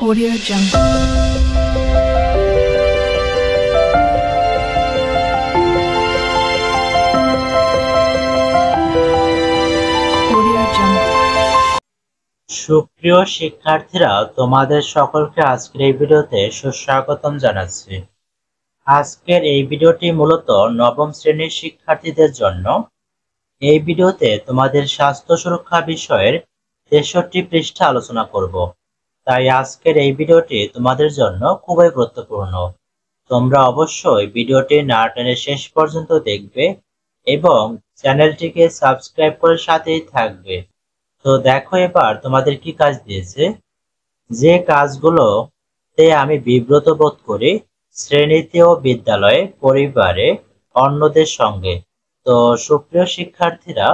Audio Jungle. সুপ্রিয় শিক্ষার্থীরা, তোমাদের সকলকে আজকের এই ভিডিওতে সুস্বাগতম জানাচ্ছি। আজকের এই ভিডিওটি মূলত নবম শ্রেণীর শিক্ষার্থীদের জন্য। এই ভিডিওতে তোমাদের স্বাস্থ্য সুরক্ষা বিষয়ের 63 পৃষ্ঠা আলোচনা করব। তাই আজকের এই ভিডিওটি তোমাদের জন্য খুবই গুরুত্বপূর্ণ। তোমরা অবশ্যই ভিডিওটি না টেনে শেষ পর্যন্ত দেখবে এবং চ্যানেলটিকে সাবস্ক্রাইব করে সাথেই থাকবে। তো দেখো এবার তোমাদের কি কাজ দিয়েছে। যে কাজগুলোতে আমি বিব্রত বোধ করি শ্রেণীতে ও বিদ্যালয়ে, পরিবারে, অন্যদের সঙ্গে। তো সুপ্রিয় শিক্ষার্থীরা,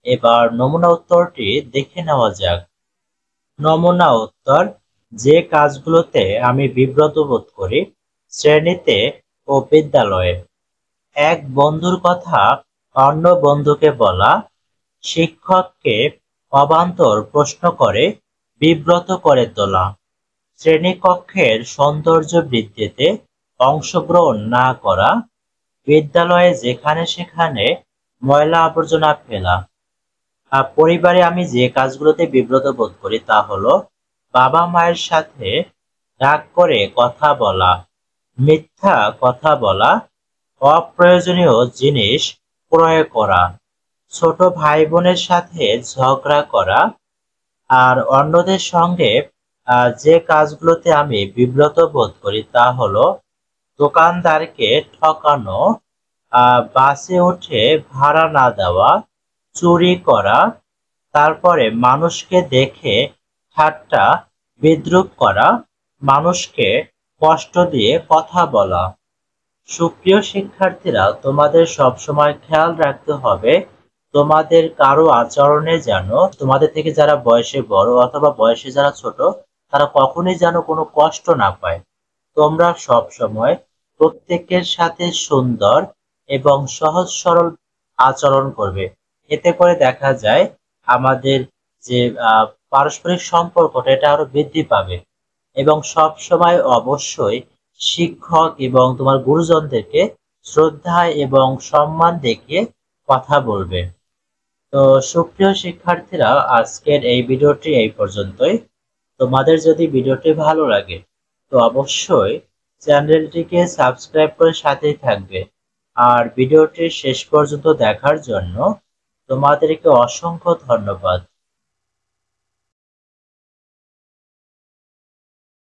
এবার নমুনা উত্তরটি দেখে নেওয়া যাক। নমুনা উত্তর: যে কাজগুলোতে আমি বিব্রত বোধ করি শ্রেণীতে ও বিদ্যালয়ে। এক বন্ধুর কথা অন্য বন্ধুকে বলা, শিক্ষককে অবান্তর প্রশ্ন করে বিব্রত করে তোলা, শ্রেণীকক্ষের সৌন্দর্য বৃদ্ধিতে অংশগ্রহণ না করা, বিদ্যালয়ে যেখানে সেখানে ময়লা আবর্জনা ফেলা। পরিবারে আমি যে কাজগুলোতে বিব্রত বোধ করি তা হলো বাবা মায়ের সাথে রাগ করে কথা বলা, মিথ্যা কথা বলা, অপ্রয়োজনীয় জিনিস ক্রয় করা, ছোট ভাই বোনের সাথে ঝগড়া করা। আর অন্যদের সঙ্গে যে কাজগুলোতে আমি বিব্রত বোধ করি তা হলো দোকানদারকে ঠকানো, বাসে উঠে ভাড়া না দেওয়া, চুরি করা, তারপরে মানুষকে দেখে ঠাট্টা বিদ্রূপ করা, মানুষকে কষ্ট দিয়ে কথা বলা। সুপ্রিয় শিক্ষার্থীরা, তোমাদের সবসময় খেয়াল রাখতে হবে তোমাদের কারো আচরণে যেন তোমাদের থেকে যারা বয়সে বড় অথবা বয়সে যারা ছোট তারা কখনোই যেন কোনো কষ্ট না পায়। তোমরা সব সময় প্রত্যেকের সাথে সুন্দর এবং সহজ সরল আচরণ করবে। এতে করে দেখা যায় আমাদের যে পারস্পরিক সম্পর্কটা এটা আরো বৃদ্ধি পাবে। এবং সব সময় অবশ্যই শিক্ষক এবং তোমার গুরুজনদেরকে শ্রদ্ধা এবং সম্মান দেখিয়ে কথা বলবে। তো সুপ্রিয় শিক্ষার্থীরা, আজকের এই ভিডিওটি এই পর্যন্তই। তোমাদের যদি ভিডিওটি ভালো লাগে তো অবশ্যই চ্যানেলটিকে সাবস্ক্রাইব করে সাথেই থাকবে। আর ভিডিওটি শেষ পর্যন্ত দেখার জন্য তোমাদেরকে অসংখ্য ধন্যবাদ।